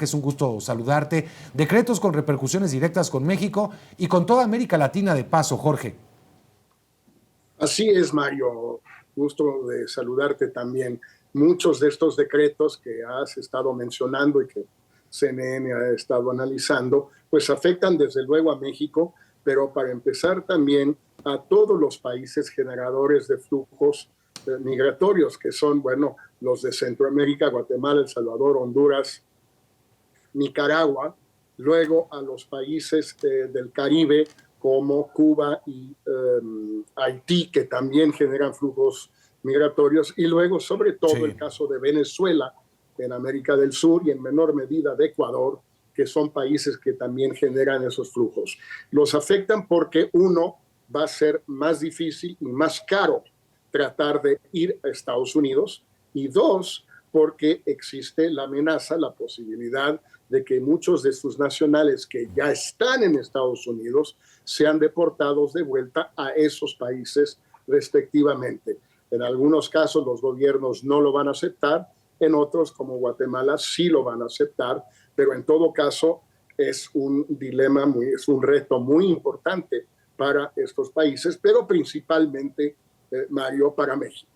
Jorge, es un gusto saludarte. Decretos con repercusiones directas con México y con toda América Latina de paso, Jorge. Así es, Mario. Gusto de saludarte también. Muchos de estos decretos que has estado mencionando y que CNN ha estado analizando, pues afectan desde luego a México, pero para empezar también a todos los países generadores de flujos migratorios, que son, bueno, los de Centroamérica, Guatemala, El Salvador, Honduras, Nicaragua, luego a los países del Caribe como Cuba y Haití, que también generan flujos migratorios, y luego sobre todo el caso de Venezuela en América del Sur y en menor medida de Ecuador, que son países que también generan esos flujos. Los afectan porque uno, va a ser más difícil y más caro tratar de ir a Estados Unidos, y dos, porque existe la amenaza, la posibilidad de que muchos de sus nacionales que ya están en Estados Unidos sean deportados de vuelta a esos países respectivamente. En algunos casos los gobiernos no lo van a aceptar, en otros como Guatemala sí lo van a aceptar, pero en todo caso es un dilema, es un reto muy importante para estos países, pero principalmente, Mario, para México.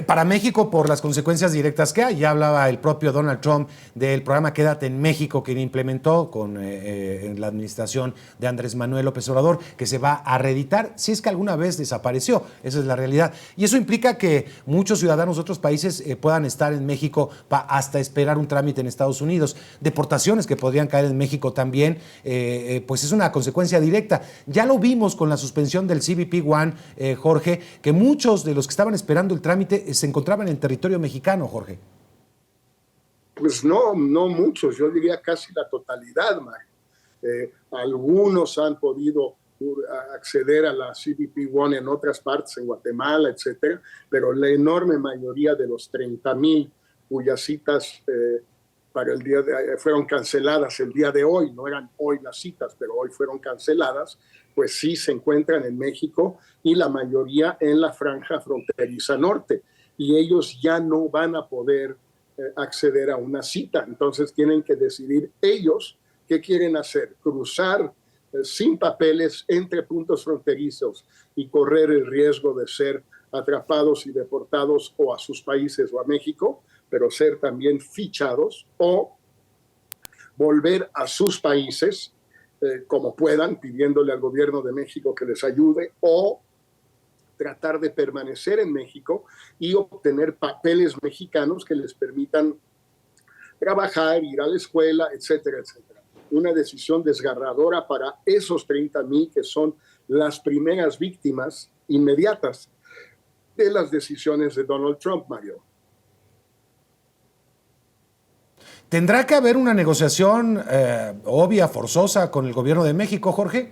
Para México, por las consecuencias directas que hay. Ya hablaba el propio Donald Trump del programa Quédate en México que implementó en la administración de Andrés Manuel López Obrador, que se va a reeditar si es que alguna vez desapareció. Esa es la realidad. Y eso implica que muchos ciudadanos de otros países puedan estar en México hasta esperar un trámite en Estados Unidos. Deportaciones que podrían caer en México también, pues es una consecuencia directa. Ya lo vimos con la suspensión del CBP One, Jorge, que muchos de los que estaban esperando el trámite se encontraban en territorio mexicano, Jorge. Pues no muchos, yo diría casi la totalidad, Mario. Algunos han podido acceder a la CBP One en otras partes, en Guatemala, etcétera, pero la enorme mayoría de los 30,000 cuyas citas para el día fueron canceladas el día de hoy, no eran hoy las citas, pero hoy fueron canceladas, pues sí se encuentran en México y la mayoría en la franja fronteriza norte, y ellos ya no van a poder acceder a una cita, entonces tienen que decidir ellos qué quieren hacer, cruzar sin papeles entre puntos fronterizos y correr el riesgo de ser atrapados y deportados o a sus países o a México, pero ser también fichados, o volver a sus países como puedan, pidiéndole al gobierno de México que les ayude, o tratar de permanecer en México y obtener papeles mexicanos que les permitan trabajar, ir a la escuela, etcétera, etcétera. Una decisión desgarradora para esos 30,000 que son las primeras víctimas inmediatas de las decisiones de Donald Trump, Mario. ¿Tendrá que haber una negociación obvia, forzosa con el gobierno de México, Jorge?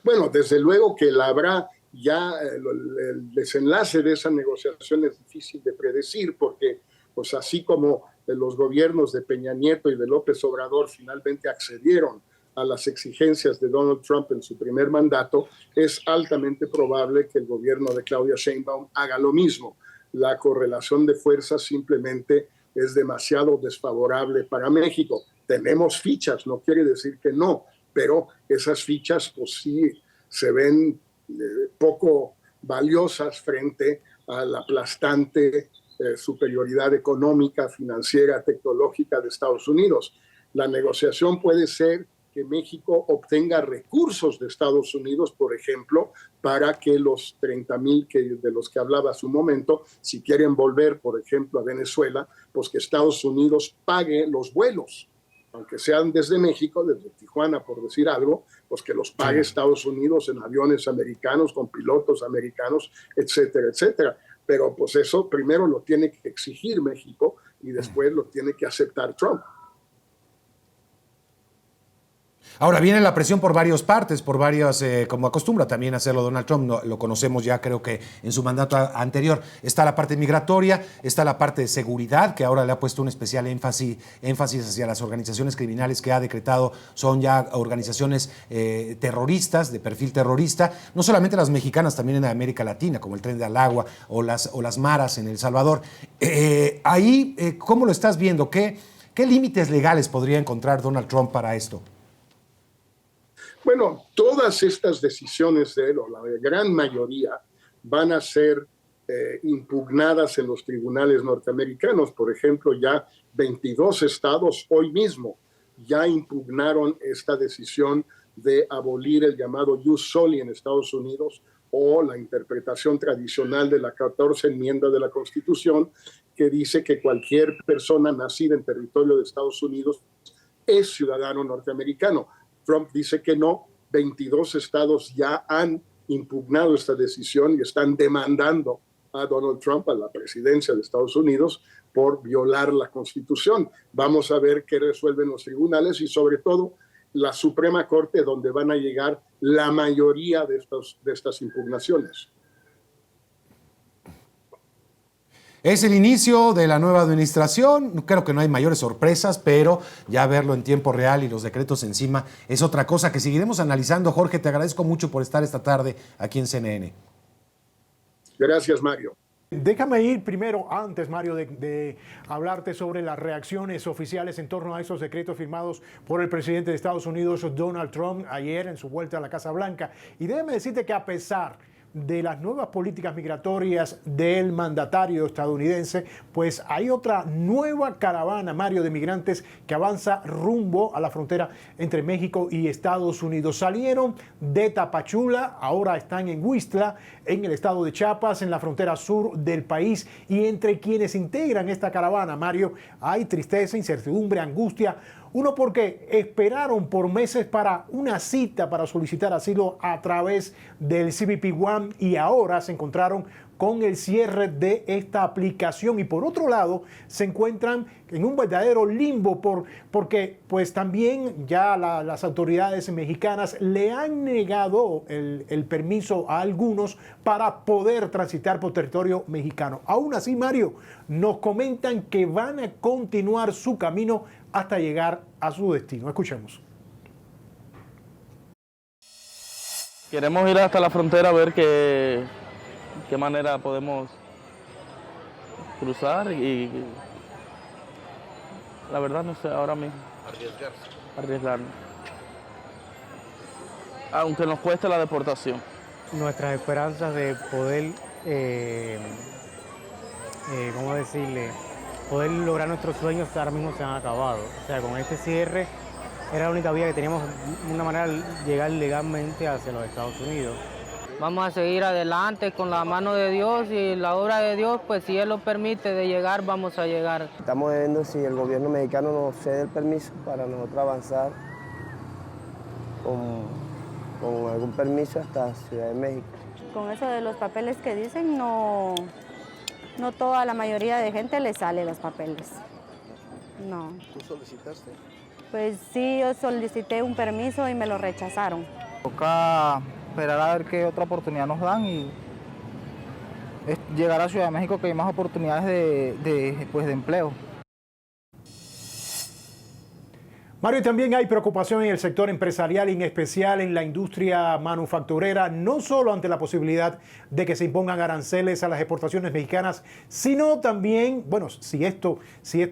Bueno, desde luego que la habrá. Ya el desenlace de esa negociación es difícil de predecir porque, pues así como los gobiernos de Peña Nieto y de López Obrador finalmente accedieron a las exigencias de Donald Trump en su primer mandato, es altamente probable que el gobierno de Claudia Sheinbaum haga lo mismo. La correlación de fuerzas simplemente es demasiado desfavorable para México. Tenemos fichas, no quiere decir que no, pero esas fichas pues sí se ven poco valiosas frente a la aplastante superioridad económica, financiera, tecnológica de Estados Unidos. La negociación puede ser que México obtenga recursos de Estados Unidos, por ejemplo, para que los 30,000 de los que hablaba hace un momento, si quieren volver, por ejemplo, a Venezuela, pues que Estados Unidos pague los vuelos, aunque sean desde México, desde Tijuana, por decir algo, pues que los pague Estados Unidos en aviones americanos, con pilotos americanos, etcétera, etcétera. Pero pues eso primero lo tiene que exigir México y después lo tiene que aceptar Trump. Ahora viene la presión por varias partes, por varias, como acostumbra también hacerlo Donald Trump, lo conocemos ya creo que en su mandato anterior. Está la parte migratoria, está la parte de seguridad, que ahora le ha puesto un especial énfasis hacia las organizaciones criminales que ha decretado son ya organizaciones terroristas, de perfil terrorista, no solamente las mexicanas, también en América Latina, como el Tren del Agua o las maras en El Salvador. ¿Cómo lo estás viendo? ¿Qué límites legales podría encontrar Donald Trump para esto? Bueno, todas estas decisiones de él, o la gran mayoría, van a ser impugnadas en los tribunales norteamericanos. Por ejemplo, ya 22 estados hoy mismo ya impugnaron esta decisión de abolir el llamado jus soli en Estados Unidos, o la interpretación tradicional de la 14 enmienda de la Constitución, que dice que cualquier persona nacida en territorio de Estados Unidos es ciudadano norteamericano. Trump dice que no. 22 estados ya han impugnado esta decisión y están demandando a Donald Trump, a la presidencia de Estados Unidos, por violar la Constitución. Vamos a ver qué resuelven los tribunales y sobre todo la Suprema Corte, donde van a llegar la mayoría de estas impugnaciones. Es el inicio de la nueva administración, creo que no hay mayores sorpresas, pero ya verlo en tiempo real y los decretos encima es otra cosa que seguiremos analizando. Jorge, te agradezco mucho por estar esta tarde aquí en CNN. Gracias, Mario. Déjame ir primero, antes, Mario, de hablarte sobre las reacciones oficiales en torno a esos decretos firmados por el presidente de Estados Unidos, Donald Trump, ayer en su vuelta a la Casa Blanca. Y déjame decirte que a pesar de las nuevas políticas migratorias del mandatario estadounidense, pues hay otra nueva caravana, Mario, de migrantes que avanza rumbo a la frontera entre México y Estados Unidos. Salieron de Tapachula, ahora están en Huixtla, en el estado de Chiapas, en la frontera sur del país, y entre quienes integran esta caravana, Mario, hay tristeza, incertidumbre, angustia. Uno, porque esperaron por meses para una cita para solicitar asilo a través del CBP One y ahora se encontraron con el cierre de esta aplicación. Y por otro lado, se encuentran en un verdadero limbo porque pues también ya las autoridades mexicanas le han negado el permiso a algunos para poder transitar por territorio mexicano. Aún así, Mario, nos comentan que van a continuar su camino hasta llegar a su destino. Escuchemos. Queremos ir hasta la frontera a ver qué manera podemos cruzar y la verdad no sé ahora mismo. Arriesgarnos. Aunque nos cueste la deportación. Nuestras esperanzas de poder, ¿cómo decirle? Poder lograr nuestros sueños ahora mismo se han acabado. O sea, con este cierre era la única vía que teníamos, una manera de llegar legalmente hacia los Estados Unidos. Vamos a seguir adelante con la mano de Dios y la obra de Dios, pues si Él lo permite de llegar, vamos a llegar. Estamos viendo si el gobierno mexicano nos cede el permiso para nosotros avanzar con algún permiso hasta Ciudad de México. Con eso de los papeles que dicen, no toda la mayoría de gente le sale los papeles. No. ¿Tú solicitaste? Pues sí, yo solicité un permiso y me lo rechazaron. Toca esperar a ver qué otra oportunidad nos dan y llegar a Ciudad de México, que hay más oportunidades de empleo. Mario, también hay preocupación en el sector empresarial y en especial en la industria manufacturera, no solo ante la posibilidad de que se impongan aranceles a las exportaciones mexicanas, sino también, bueno, si esto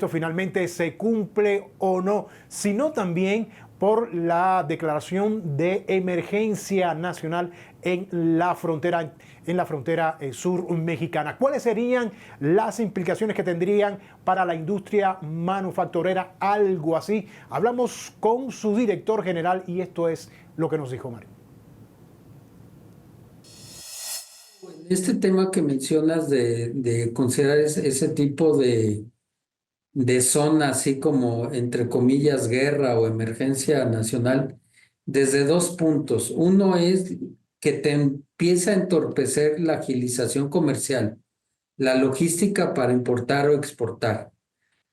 finalmente se cumple o no, sino también por la declaración de emergencia nacional en la frontera sur mexicana. ¿Cuáles serían las implicaciones que tendrían para la industria manufacturera? Algo así. Hablamos con su director general y esto es lo que nos dijo Mario. Este tema que mencionas de considerar ese tipo de zona, así como entre comillas guerra o emergencia nacional, desde dos puntos. Uno es que te empieza a entorpecer la agilización comercial, la logística para importar o exportar.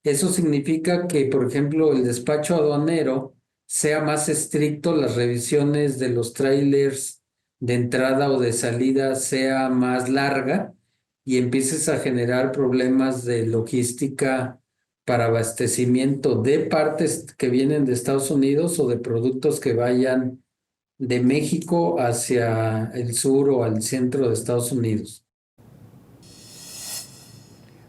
Eso significa que, por ejemplo, el despacho aduanero sea más estricto, las revisiones de los trailers de entrada o de salida sea más larga y empieces a generar problemas de logística para abastecimiento de partes que vienen de Estados Unidos o de productos que vayan de México hacia el sur o al centro de Estados Unidos.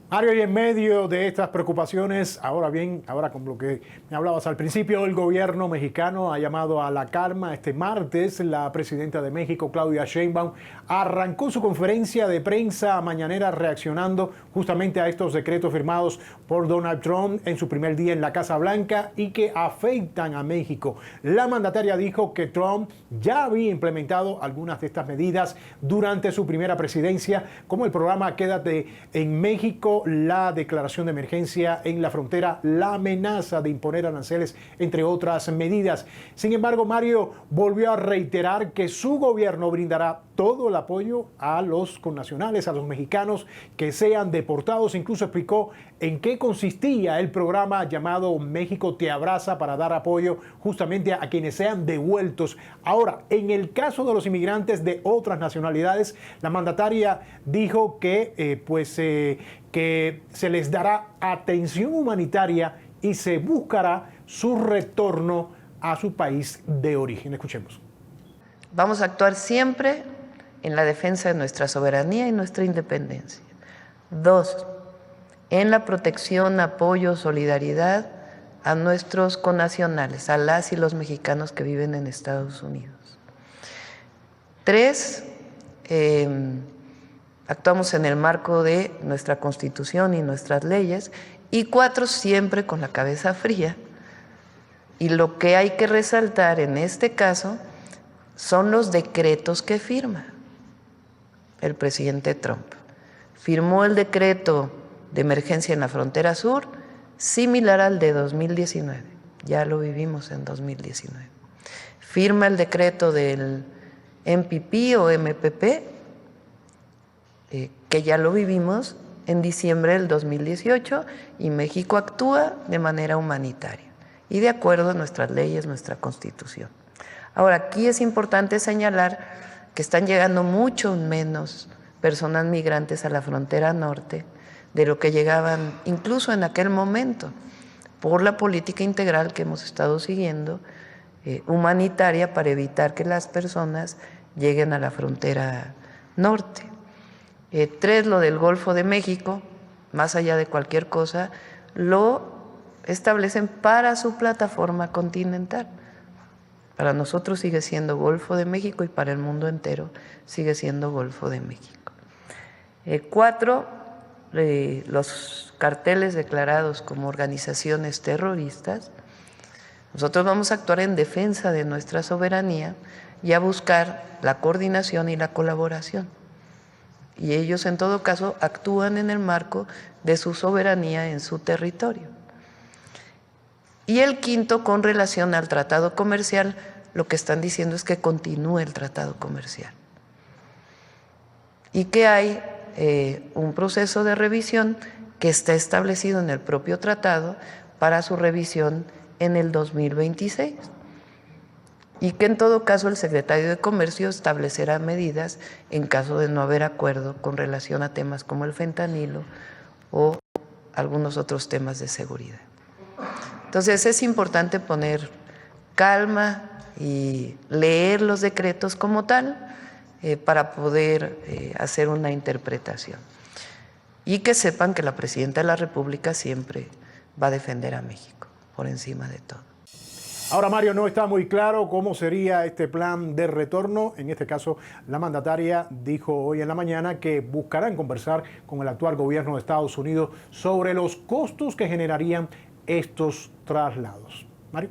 Mario, y en medio de estas preocupaciones, ahora con lo que me hablabas al principio, el gobierno mexicano ha llamado a la calma. Este martes, la presidenta de México, Claudia Sheinbaum, arrancó su conferencia de prensa mañanera reaccionando justamente a estos decretos firmados por Donald Trump en su primer día en la Casa Blanca y que afectan a México. La mandataria dijo que Trump ya había implementado algunas de estas medidas durante su primera presidencia, como el programa Quédate en México, la declaración de emergencia en la frontera, la amenaza de imponer aranceles, entre otras medidas. Sin embargo, Mario volvió a reiterar que su gobierno brindará todo el apoyo a los connacionales, a los mexicanos que sean deportados. Incluso explicó en qué consistía el programa llamado México Te Abraza para dar apoyo justamente a quienes sean devueltos. Ahora, en el caso de los inmigrantes de otras nacionalidades, la mandataria dijo que que se les dará atención humanitaria y se buscará su retorno a su país de origen. Escuchemos. Vamos a actuar siempre en la defensa de nuestra soberanía y nuestra independencia. 2, en la protección, apoyo, solidaridad a nuestros connacionales, a las y los mexicanos que viven en Estados Unidos. 3, actuamos en el marco de nuestra Constitución y nuestras leyes. Y 4, siempre con la cabeza fría. Y lo que hay que resaltar en este caso son los decretos que firma el presidente Trump. Firmó el decreto de emergencia en la frontera sur, similar al de 2019. Ya lo vivimos en 2019. Firma el decreto del MPP o MPP, que ya lo vivimos en diciembre del 2018, y México actúa de manera humanitaria y de acuerdo a nuestras leyes, nuestra Constitución. Ahora, aquí es importante señalar que están llegando mucho menos personas migrantes a la frontera norte de lo que llegaban incluso en aquel momento, por la política integral que hemos estado siguiendo, humanitaria, para evitar que las personas lleguen a la frontera norte. 3, lo del Golfo de México, más allá de cualquier cosa, lo establecen para su plataforma continental. Para nosotros sigue siendo Golfo de México y para el mundo entero sigue siendo Golfo de México. 4, los carteles declarados como organizaciones terroristas. Nosotros vamos a actuar en defensa de nuestra soberanía y a buscar la coordinación y la colaboración. Y ellos, en todo caso, actúan en el marco de su soberanía en su territorio. Y el 5, con relación al tratado comercial, lo que están diciendo es que continúe el tratado comercial. Y que hay un proceso de revisión que está establecido en el propio tratado para su revisión en el 2026. Y que en todo caso el secretario de Comercio establecerá medidas en caso de no haber acuerdo con relación a temas como el fentanilo o algunos otros temas de seguridad. Entonces es importante poner calma y leer los decretos como tal para poder hacer una interpretación. Y que sepan que la Presidenta de la República siempre va a defender a México por encima de todo. Ahora, Mario, no está muy claro cómo sería este plan de retorno. En este caso, la mandataria dijo hoy en la mañana que buscarán conversar con el actual gobierno de Estados Unidos sobre los costos que generarían estos traslados. Mario.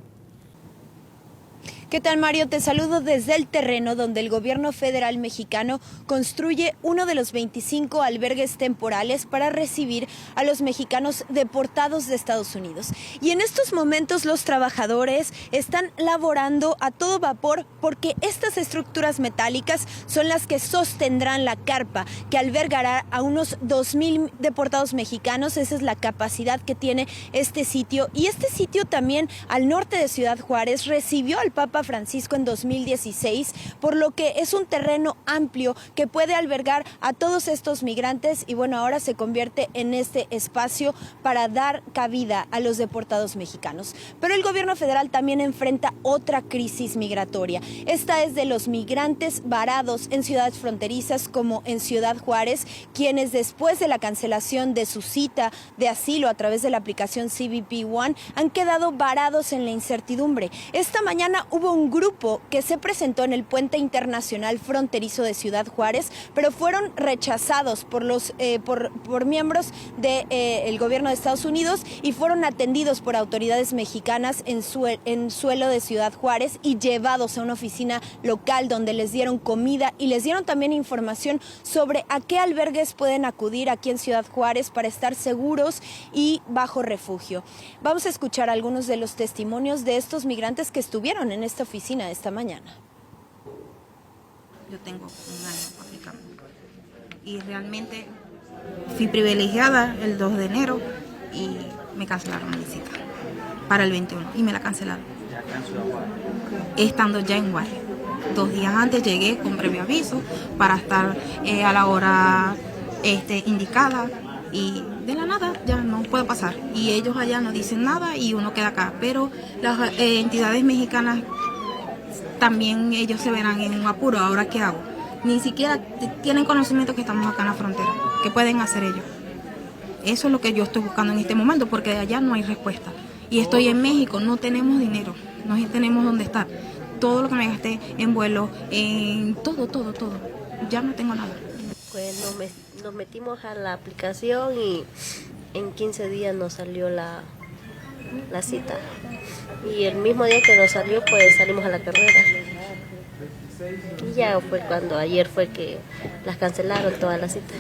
¿Qué tal, Mario? Te saludo desde el terreno donde el gobierno federal mexicano construye uno de los 25 albergues temporales para recibir a los mexicanos deportados de Estados Unidos. Y en estos momentos los trabajadores están laborando a todo vapor porque estas estructuras metálicas son las que sostendrán la carpa que albergará a unos 2,000 deportados mexicanos. Esa es la capacidad que tiene este sitio. Y este sitio también al norte de Ciudad Juárez recibió al Papa Francisco en 2016, por lo que es un terreno amplio que puede albergar a todos estos migrantes y bueno, ahora se convierte en este espacio para dar cabida a los deportados mexicanos. Pero el gobierno federal también enfrenta otra crisis migratoria. Esta es de los migrantes varados en ciudades fronterizas como en Ciudad Juárez, quienes después de la cancelación de su cita de asilo a través de la aplicación CBP One han quedado varados en la incertidumbre. Esta mañana hubo un grupo que se presentó en el puente internacional fronterizo de Ciudad Juárez, pero fueron rechazados por miembros del gobierno de Estados Unidos y fueron atendidos por autoridades mexicanas en suelo de Ciudad Juárez y llevados a una oficina local donde les dieron comida y les dieron también información sobre a qué albergues pueden acudir aquí en Ciudad Juárez para estar seguros y bajo refugio. Vamos a escuchar algunos de los testimonios de estos migrantes que estuvieron en esta oficina esta mañana. Yo tengo un año aplicando y realmente fui privilegiada el 2 de enero y me cancelaron mi cita para el 21 y me la cancelaron estando ya en Juárez. 2 días antes llegué con previo aviso para estar a la hora indicada y de la nada ya no puedo pasar y ellos allá no dicen nada y uno queda acá, pero las entidades mexicanas también ellos se verán en un apuro. ¿Ahora qué hago? Ni siquiera tienen conocimiento que estamos acá en la frontera. ¿Qué pueden hacer ellos? Eso es lo que yo estoy buscando en este momento, porque de allá no hay respuesta. Y estoy en México, no tenemos dinero, no tenemos dónde estar. Todo lo que me gasté en vuelo, en todo, ya no tengo nada. Pues nos metimos a la aplicación y en 15 días nos salió la cita. Y el mismo día que nos salió, pues salimos a la carrera. Y ya fue cuando ayer fue que las cancelaron todas las citas.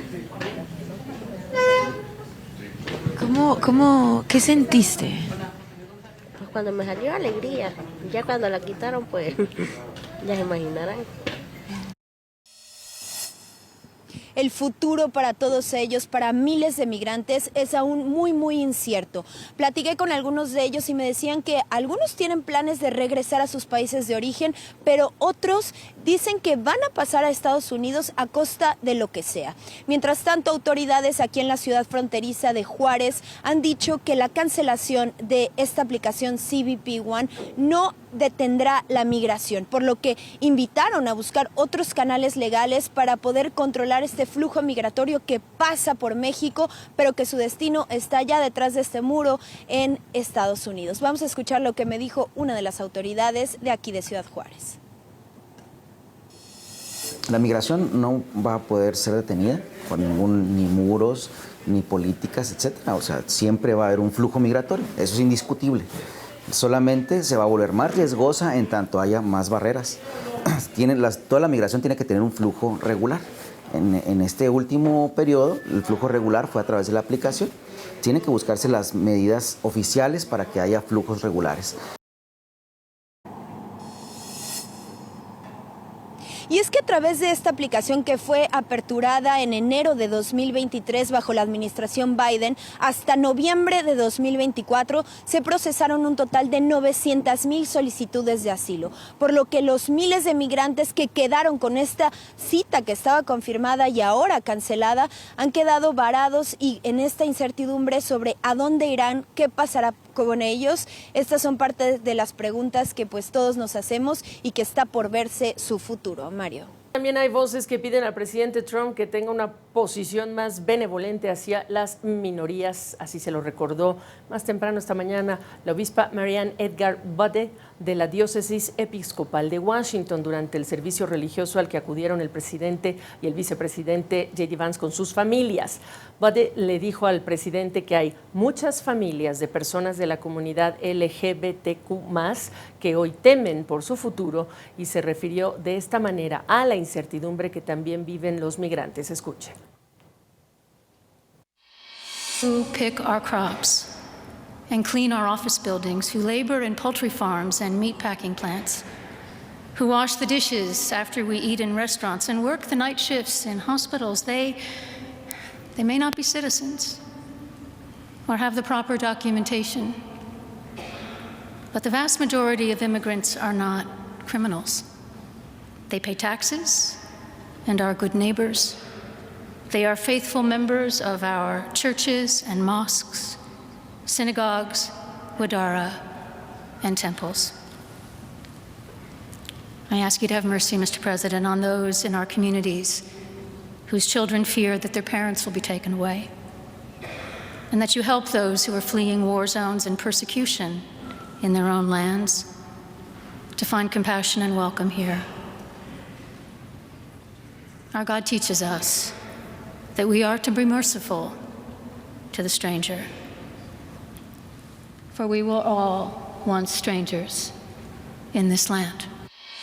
¿Qué sentiste? Pues cuando me salió alegría. Ya cuando la quitaron, pues ya se imaginarán. El futuro para todos ellos, para miles de migrantes, es aún muy, muy incierto. Platiqué con algunos de ellos y me decían que algunos tienen planes de regresar a sus países de origen, pero otros dicen que van a pasar a Estados Unidos a costa de lo que sea. Mientras tanto, autoridades aquí en la ciudad fronteriza de Juárez han dicho que la cancelación de esta aplicación CBP One no detendrá la migración, por lo que invitaron a buscar otros canales legales para poder controlar este flujo migratorio que pasa por México, pero que su destino está ya detrás de este muro en Estados Unidos. Vamos a escuchar lo que me dijo una de las autoridades de aquí de Ciudad Juárez. La migración no va a poder ser detenida por ni muros, ni políticas, etcétera. O sea, siempre va a haber un flujo migratorio, eso es indiscutible. Solamente se va a volver más riesgosa en tanto haya más barreras. Toda la migración tiene que tener un flujo regular. En este último periodo, el flujo regular fue a través de la aplicación. Tienen que buscarse las medidas oficiales para que haya flujos regulares. Y es que a través de esta aplicación que fue aperturada en enero de 2023 bajo la administración Biden, hasta noviembre de 2024 se procesaron un total de 900,000 solicitudes de asilo, por lo que los miles de migrantes que quedaron con esta cita que estaba confirmada y ahora cancelada han quedado varados y en esta incertidumbre sobre a dónde irán, qué pasará con ellos. Estas son parte de las preguntas que pues todos nos hacemos y que está por verse su futuro. Mario. También hay voces que piden al presidente Trump que tenga una posición más benevolente hacia las minorías. Así se lo recordó más temprano esta mañana la obispa Marianne Edgar Budde de la diócesis episcopal de Washington durante el servicio religioso al que acudieron el presidente y el vicepresidente J.D. Vance con sus familias. Budde le dijo al presidente que hay muchas familias de personas de la comunidad LGBTQ+, que hoy temen por su futuro, y se refirió de esta manera a la incertidumbre que también viven los migrantes. Escuchen. Who pick our crops and clean our office buildings, who labor in poultry farms and meatpacking plants, who wash the dishes after we eat in restaurants and work the night shifts in hospitals, they may not be citizens or have the proper documentation, but the vast majority of immigrants are not criminals. They pay taxes and are good neighbors. They are faithful members of our churches and mosques, synagogues, wadara, and temples. I ask you to have mercy, Mr. President, on those in our communities whose children fear that their parents will be taken away, and that you help those who are fleeing war zones and persecution in their own lands to find compassion and welcome here. Our God teaches us that we are to be merciful to the stranger, for we were all once strangers in this land.